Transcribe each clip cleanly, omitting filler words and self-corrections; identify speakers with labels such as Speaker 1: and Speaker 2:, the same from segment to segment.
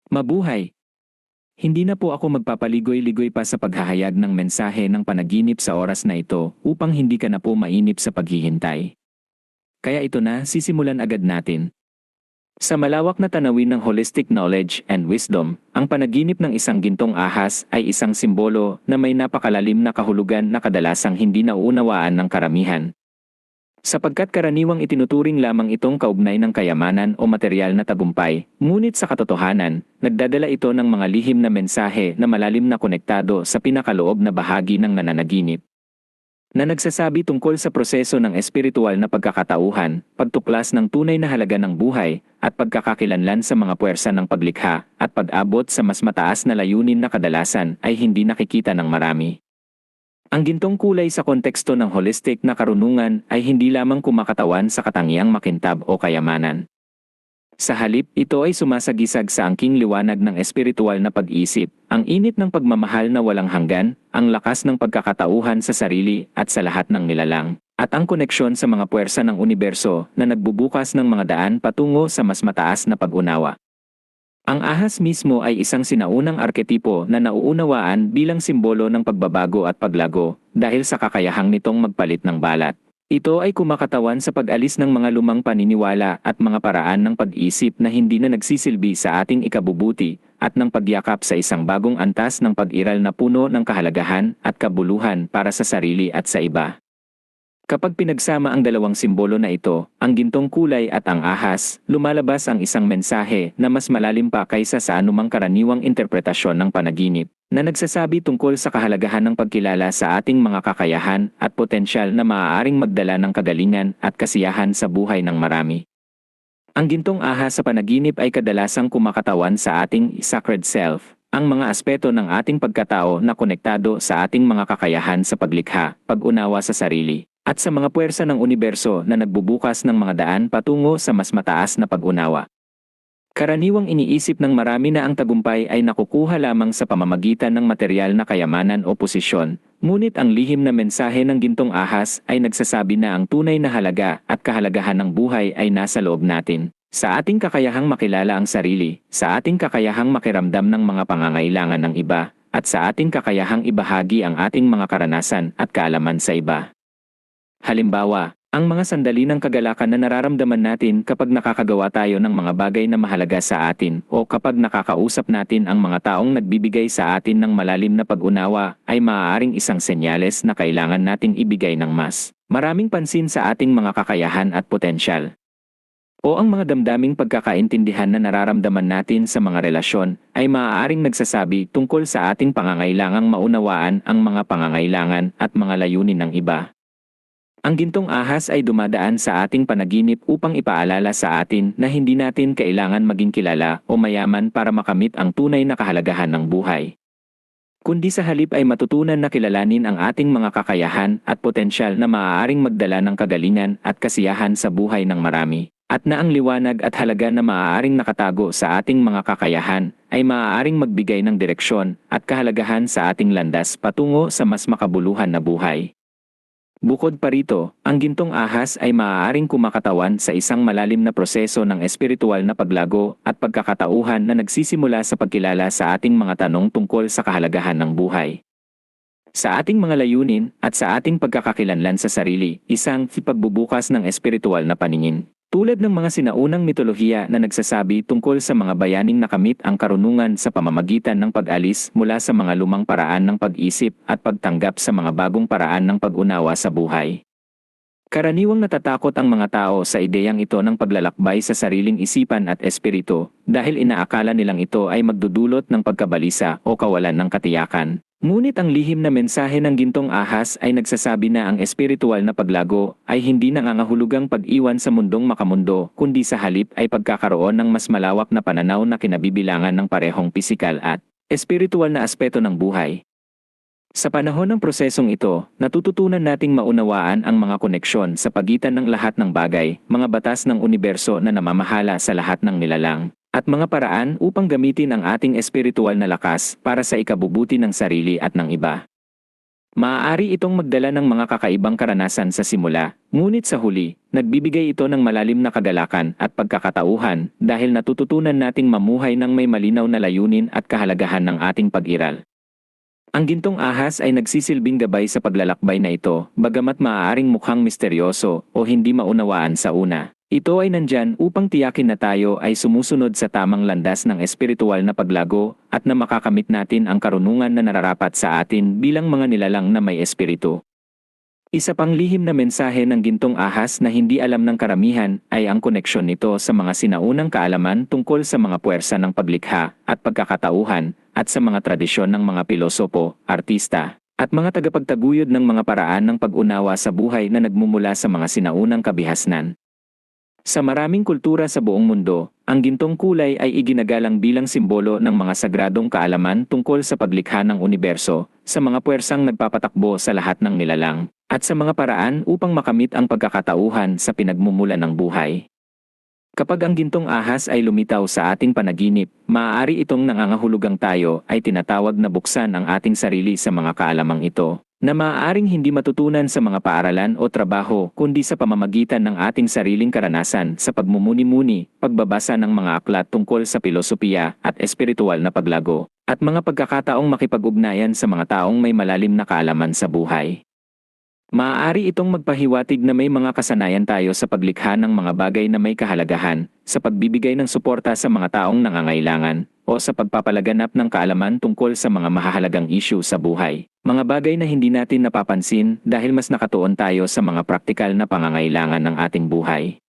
Speaker 1: Mabuhay! Hindi na po ako magpapaligoy-ligoy pa sa paghahayag ng mensahe ng panaginip sa oras na ito upang hindi ka na po mainip sa paghihintay. Kaya ito na, sisimulan agad natin. Sa malawak na tanawin ng holistic knowledge and wisdom, ang panaginip ng isang gintong ahas ay isang simbolo na may napakalalim na kahulugan na kadalasang hindi nauunawaan ng karamihan. Sapagkat karaniwang itinuturing lamang itong kaugnay ng kayamanan o materyal na tagumpay, ngunit sa katotohanan, nagdadala ito ng mga lihim na mensahe na malalim na konektado sa pinakaloob na bahagi ng nananaginip, na nagsasabi tungkol sa proseso ng espiritual na pagkakatauhan, pagtuklas ng tunay na halaga ng buhay, at pagkakakilanlan sa mga puwersa ng paglikha, at pag-abot sa mas mataas na layunin na kadalasan ay hindi nakikita ng marami. Ang gintong kulay sa konteksto ng holistic na karunungan ay hindi lamang kumakatawan sa katangiang makintab o kayamanan. Sa halip, ito ay sumasagisag sa angking liwanag ng espiritual na pag-iisip, ang init ng pagmamahal na walang hanggan, ang lakas ng pagkakatauhan sa sarili at sa lahat ng nilalang, at ang koneksyon sa mga puwersa ng universo na nagbubukas ng mga daan patungo sa mas mataas na pag-unawa. Ang ahas mismo ay isang sinaunang arketipo na nauunawaan bilang simbolo ng pagbabago at paglago dahil sa kakayahang nitong magpalit ng balat. Ito ay kumakatawan sa pag-alis ng mga lumang paniniwala at mga paraan ng pag-isip na hindi na nagsisilbi sa ating ikabubuti at ng pagyakap sa isang bagong antas ng pag-iral na puno ng kahalagahan at kabuluhan para sa sarili at sa iba. Kapag pinagsama ang dalawang simbolo na ito, ang gintong kulay at ang ahas, lumalabas ang isang mensahe na mas malalim pa kaysa sa anumang karaniwang interpretasyon ng panaginip, na nagsasabi tungkol sa kahalagahan ng pagkilala sa ating mga kakayahan at potensyal na maaaring magdala ng kagalingan at kasiyahan sa buhay ng marami. Ang gintong ahas sa panaginip ay kadalasang kumakatawan sa ating sacred self, ang mga aspeto ng ating pagkatao na konektado sa ating mga kakayahan sa paglikha, pag-unawa sa sarili, at sa mga puwersa ng universo na nagbubukas ng mga daan patungo sa mas mataas na pag-unawa. Karaniwang iniisip ng marami na ang tagumpay ay nakukuha lamang sa pamamagitan ng materyal na kayamanan o posisyon, ngunit ang lihim na mensahe ng gintong ahas ay nagsasabi na ang tunay na halaga at kahalagahan ng buhay ay nasa loob natin, sa ating kakayahang makilala ang sarili, sa ating kakayahang makiramdam ng mga pangangailangan ng iba, at sa ating kakayahang ibahagi ang ating mga karanasan at kaalaman sa iba. Halimbawa, ang mga sandali ng kagalakan na nararamdaman natin kapag nakakagawa tayo ng mga bagay na mahalaga sa atin o kapag nakakausap natin ang mga taong nagbibigay sa atin ng malalim na pag-unawa ay maaaring isang senyales na kailangan nating ibigay ng mas maraming pansin sa ating mga kakayahan at potensyal. O ang mga damdaming pagkakaintindihan na nararamdaman natin sa mga relasyon ay maaaring nagsasabi tungkol sa ating pangangailangang maunawaan ang mga pangangailangan at mga layunin ng iba. Ang gintong ahas ay dumadaan sa ating panaginip upang ipaalala sa atin na hindi natin kailangan maging kilala o mayaman para makamit ang tunay na kahalagahan ng buhay, kundi sa halip ay matutunan na kilalanin ang ating mga kakayahan at potensyal na maaaring magdala ng kagalingan at kasiyahan sa buhay ng marami, at na ang liwanag at halaga na maaaring nakatago sa ating mga kakayahan ay maaaring magbigay ng direksyon at kahalagahan sa ating landas patungo sa mas makabuluhan na buhay. Bukod pa rito, ang gintong ahas ay maaaring kumakatawan sa isang malalim na proseso ng espiritual na paglago at pagkakatauhan na nagsisimula sa pagkilala sa ating mga tanong tungkol sa kahalagahan ng buhay, sa ating mga layunin at sa ating pagkakakilanlan sa sarili, isang pagbubukas ng espiritual na paningin. Tulad ng mga sinaunang mitolohiya na nagsasabi tungkol sa mga bayaning nakamit ang karunungan sa pamamagitan ng pag-alis mula sa mga lumang paraan ng pag-isip at pagtanggap sa mga bagong paraan ng pag-unawa sa buhay. Karaniwang natatakot ang mga tao sa ideyang ito ng paglalakbay sa sariling isipan at espiritu dahil inaakala nilang ito ay magdudulot ng pagkabalisa o kawalan ng katiyakan. Ngunit ang lihim na mensahe ng gintong ahas ay nagsasabi na ang espiritual na paglago ay hindi nangangahulugang pag-iwan sa mundong makamundo, kundi sa halip ay pagkakaroon ng mas malawak na pananaw na kinabibilangan ng parehong pisikal at espiritual na aspeto ng buhay. Sa panahon ng prosesong ito, natututunan nating maunawaan ang mga koneksyon sa pagitan ng lahat ng bagay, mga batas ng universo na namamahala sa lahat ng nilalang, at mga paraan upang gamitin ang ating espiritual na lakas para sa ikabubuti ng sarili at ng iba. Maaari itong magdala ng mga kakaibang karanasan sa simula, ngunit sa huli, nagbibigay ito ng malalim na kagalakan at pagkakatauhan dahil natututunan nating mamuhay ng may malinaw na layunin at kahalagahan ng ating pag-iral. Ang gintong ahas ay nagsisilbing gabay sa paglalakbay na ito, bagamat maaaring mukhang misteryoso o hindi maunawaan sa una. Ito ay nandyan upang tiyakin na tayo ay sumusunod sa tamang landas ng espiritual na paglago at na makakamit natin ang karunungan na nararapat sa atin bilang mga nilalang na may espiritu. Isa pang lihim na mensahe ng gintong ahas na hindi alam ng karamihan ay ang koneksyon nito sa mga sinaunang kaalaman tungkol sa mga puwersa ng paglikha at pagkakatauhan at sa mga tradisyon ng mga pilosopo, artista, at mga tagapagtaguyod ng mga paraan ng pag-unawa sa buhay na nagmumula sa mga sinaunang kabihasnan. Sa maraming kultura sa buong mundo, ang gintong kulay ay iginagalang bilang simbolo ng mga sagradong kaalaman tungkol sa paglikha ng universo, sa mga puwersang nagpapatakbo sa lahat ng nilalang, at sa mga paraan upang makamit ang pagkakatauhan sa pinagmumulan ng buhay. Kapag ang gintong ahas ay lumitaw sa ating panaginip, maaari itong nangangahulugang tayo ay tinatawag na buksan ang ating sarili sa mga kaalamang ito, na maaaring hindi matutunan sa mga paaralan o trabaho kundi sa pamamagitan ng ating sariling karanasan sa pagmumuni-muni, pagbabasa ng mga aklat tungkol sa filosofiya at espiritual na paglago, at mga pagkakataong makipag-ugnayan sa mga taong may malalim na kaalaman sa buhay. Maaari itong magpahiwatig na may mga kasanayan tayo sa paglikha ng mga bagay na may kahalagahan, sa pagbibigay ng suporta sa mga taong nangangailangan, o sa pagpapalaganap ng kaalaman tungkol sa mga mahahalagang issue sa buhay. Mga bagay na hindi natin napapansin dahil mas nakatuon tayo sa mga praktikal na pangangailangan ng ating buhay.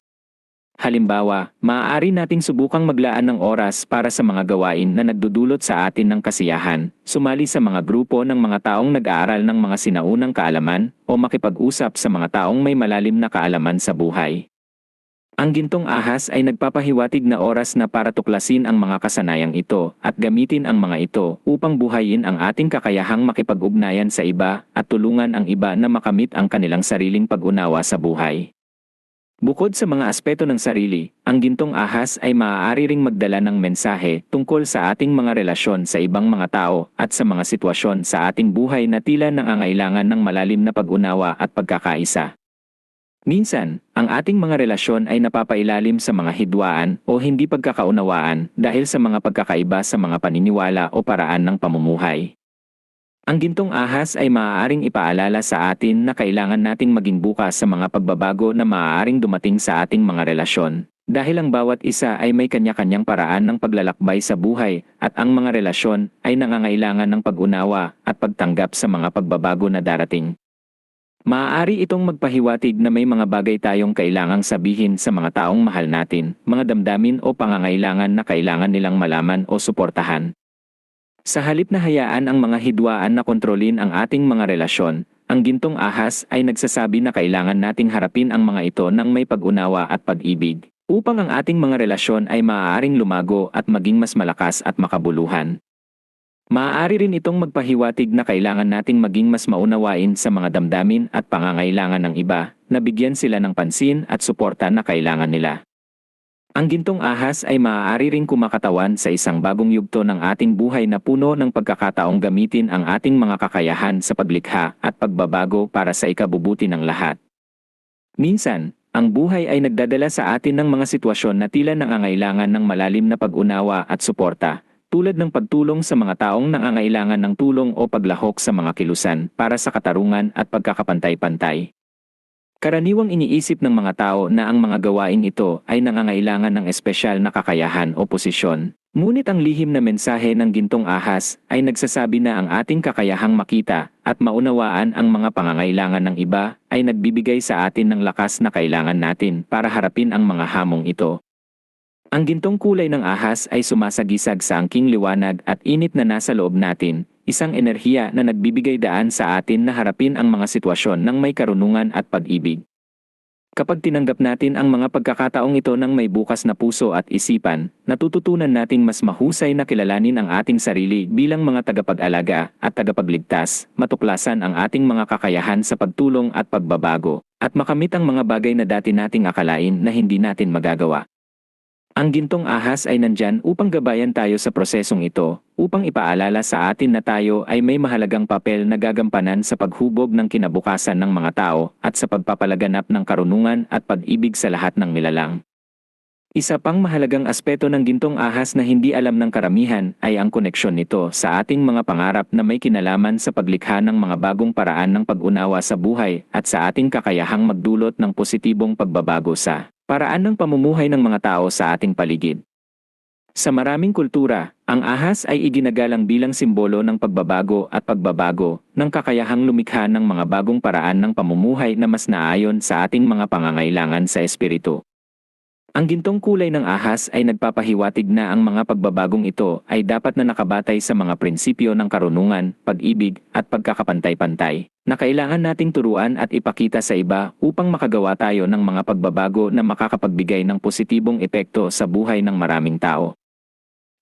Speaker 1: Halimbawa, maaari nating subukang maglaan ng oras para sa mga gawain na nagdudulot sa atin ng kasiyahan, sumali sa mga grupo ng mga taong nag-aaral ng mga sinaunang kaalaman, o makipag-usap sa mga taong may malalim na kaalaman sa buhay. Ang gintong ahas ay nagpapahiwatig na oras na para tuklasin ang mga kasanayang ito at gamitin ang mga ito upang buhayin ang ating kakayahang makipag-ugnayan sa iba at tulungan ang iba na makamit ang kanilang sariling pag-unawa sa buhay. Bukod sa mga aspeto ng sarili, ang gintong ahas ay maaari ring magdala ng mensahe tungkol sa ating mga relasyon sa ibang mga tao at sa mga sitwasyon sa ating buhay na tila nangangailangan ng malalim na pag-unawa at pagkakaisa. Minsan, ang ating mga relasyon ay napapailalim sa mga hidwaan o hindi pagkakaunawaan dahil sa mga pagkakaiba sa mga paniniwala o paraan ng pamumuhay. Ang gintong ahas ay maaaring ipaalala sa atin na kailangan nating maging bukas sa mga pagbabago na maaaring dumating sa ating mga relasyon. Dahil ang bawat isa ay may kanya-kanyang paraan ng paglalakbay sa buhay at ang mga relasyon ay nangangailangan ng pag-unawa at pagtanggap sa mga pagbabago na darating. Maaari itong magpahiwatig na may mga bagay tayong kailangang sabihin sa mga taong mahal natin, mga damdamin o pangangailangan na kailangan nilang malaman o suportahan. Sa halip na hayaan ang mga hidwaan na kontrolin ang ating mga relasyon, ang gintong ahas ay nagsasabi na kailangan nating harapin ang mga ito ng may pag-unawa at pag-ibig, upang ang ating mga relasyon ay maaaring lumago at maging mas malakas at makabuluhan. Maaari rin itong magpahiwatig na kailangan nating maging mas maunawain sa mga damdamin at pangangailangan ng iba, na bigyan sila ng pansin at suporta na kailangan nila. Ang gintong ahas ay maaari ring kumakatawan sa isang bagong yugto ng ating buhay na puno ng pagkakataong gamitin ang ating mga kakayahan sa paglikha at pagbabago para sa ikabubuti ng lahat. Minsan, ang buhay ay nagdadala sa atin ng mga sitwasyon na tila nangangailangan ng malalim na pag-unawa at suporta, tulad ng pagtulong sa mga taong nangangailangan ng tulong o paglahok sa mga kilusan para sa katarungan at pagkakapantay-pantay. Karaniwang iniisip ng mga tao na ang mga gawaing ito ay nangangailangan ng espesyal na kakayahan o posisyon. Ngunit ang lihim na mensahe ng gintong ahas ay nagsasabi na ang ating kakayahang makita at maunawaan ang mga pangangailangan ng iba ay nagbibigay sa atin ng lakas na kailangan natin para harapin ang mga hamong ito. Ang gintong kulay ng ahas ay sumasagisag sa angking liwanag at init na nasa loob natin, isang enerhiya na nagbibigay daan sa atin na harapin ang mga sitwasyon ng may karunungan at pag-ibig. Kapag tinanggap natin ang mga pagkakataong ito ng may bukas na puso at isipan, natututunan nating mas mahusay na kilalanin ang ating sarili bilang mga tagapag-alaga at tagapagligtas, matuklasan ang ating mga kakayahan sa pagtulong at pagbabago, at makamit ang mga bagay na dati nating akalain na hindi natin magagawa. Ang gintong ahas ay nandyan upang gabayan tayo sa prosesong ito, upang ipaalala sa atin na tayo ay may mahalagang papel na gagampanan sa paghubog ng kinabukasan ng mga tao at sa pagpapalaganap ng karunungan at pag-ibig sa lahat ng nilalang. Isa pang mahalagang aspeto ng gintong ahas na hindi alam ng karamihan ay ang koneksyon nito sa ating mga pangarap na may kinalaman sa paglikha ng mga bagong paraan ng pag-unawa sa buhay at sa ating kakayahang magdulot ng positibong pagbabago sa paraan ng pamumuhay ng mga tao sa ating paligid. Sa maraming kultura, ang ahas ay iginagalang bilang simbolo ng pagbabago at pagbabago ng kakayahang lumikha ng mga bagong paraan ng pamumuhay na mas naayon sa ating mga pangangailangan sa espiritu. Ang gintong kulay ng ahas ay nagpapahiwatig na ang mga pagbabagong ito ay dapat na nakabatay sa mga prinsipyo ng karunungan, pag-ibig, at pagkakapantay-pantay, na kailangan nating turuan at ipakita sa iba upang makagawa tayo ng mga pagbabago na makakapagbigay ng positibong epekto sa buhay ng maraming tao.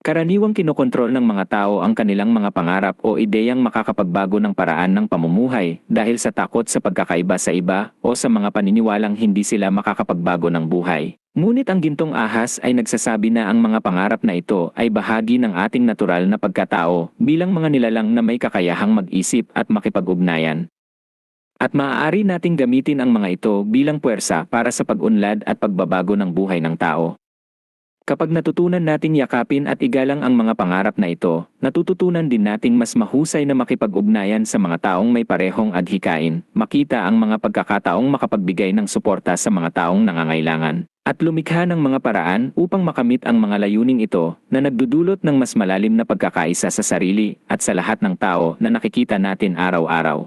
Speaker 1: Karaniwang kinokontrol ng mga tao ang kanilang mga pangarap o ideyang makakapagbago ng paraan ng pamumuhay dahil sa takot sa pagkakaiba sa iba o sa mga paniniwalang hindi sila makakapagbago ng buhay. Ngunit ang gintong ahas ay nagsasabi na ang mga pangarap na ito ay bahagi ng ating natural na pagkatao bilang mga nilalang na may kakayahang mag-isip at makipag-ugnayan. At maaari nating gamitin ang mga ito bilang puwersa para sa pag-unlad at pagbabago ng buhay ng tao. Kapag natutunan nating yakapin at igalang ang mga pangarap na ito, natututunan din nating mas mahusay na makipag-ugnayan sa mga taong may parehong adhikain, makita ang mga pagkakataong makapagbigay ng suporta sa mga taong nangangailangan, at lumikha ng mga paraan upang makamit ang mga layuning ito na nagdudulot ng mas malalim na pagkakaisa sa sarili at sa lahat ng tao na nakikita natin araw-araw.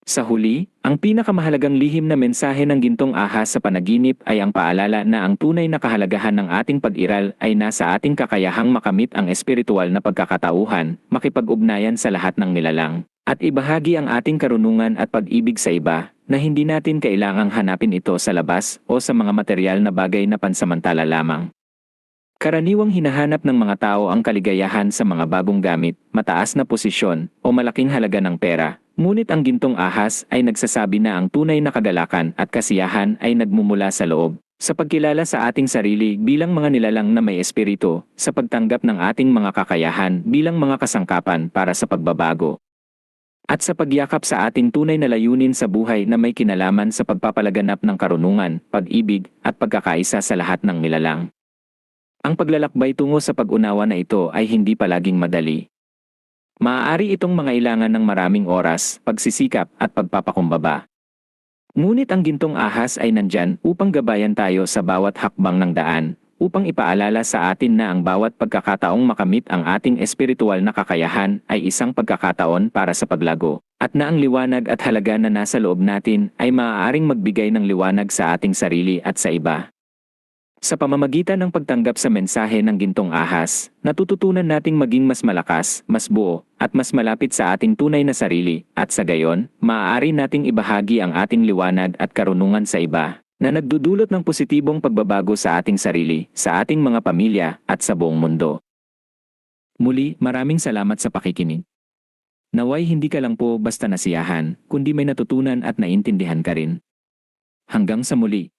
Speaker 1: Sa huli, ang pinakamahalagang lihim na mensahe ng gintong ahas sa panaginip ay ang paalala na ang tunay na kahalagahan ng ating pag-iral ay nasa ating kakayahang makamit ang espiritual na pagkakatauhan, makipag-ugnayan sa lahat ng nilalang, at ibahagi ang ating karunungan at pag-ibig sa iba, na hindi natin kailangang hanapin ito sa labas o sa mga material na bagay na pansamantala lamang. Karaniwang hinahanap ng mga tao ang kaligayahan sa mga bagong gamit, mataas na posisyon, o malaking halaga ng pera. Ngunit ang gintong ahas ay nagsasabi na ang tunay na kagalakan at kasiyahan ay nagmumula sa loob, sa pagkilala sa ating sarili bilang mga nilalang na may espiritu, sa pagtanggap ng ating mga kakayahan bilang mga kasangkapan para sa pagbabago, at sa pagyakap sa ating tunay na layunin sa buhay na may kinalaman sa pagpapalaganap ng karunungan, pag-ibig, at pagkakaisa sa lahat ng nilalang. Ang paglalakbay tungo sa pag-unawa na ito ay hindi palaging madali. Maaari itong mangailangan ng maraming oras, pagsisikap at pagpapakumbaba. Ngunit ang gintong ahas ay nandyan upang gabayan tayo sa bawat hakbang ng daan, upang ipaalala sa atin na ang bawat pagkakataong makamit ang ating espiritual na kakayahan ay isang pagkakataon para sa paglago, at na ang liwanag at halaga na nasa loob natin ay maaaring magbigay ng liwanag sa ating sarili at sa iba. Sa pamamagitan ng pagtanggap sa mensahe ng gintong ahas, natututunan nating maging mas malakas, mas buo, at mas malapit sa ating tunay na sarili, at sa gayon, maaari nating ibahagi ang ating liwanag at karunungan sa iba, na nagdudulot ng positibong pagbabago sa ating sarili, sa ating mga pamilya, at sa buong mundo. Muli, maraming salamat sa pakikinig. Naway hindi ka lang po basta nasiyahan, kundi may natutunan at naintindihan ka rin. Hanggang sa muli.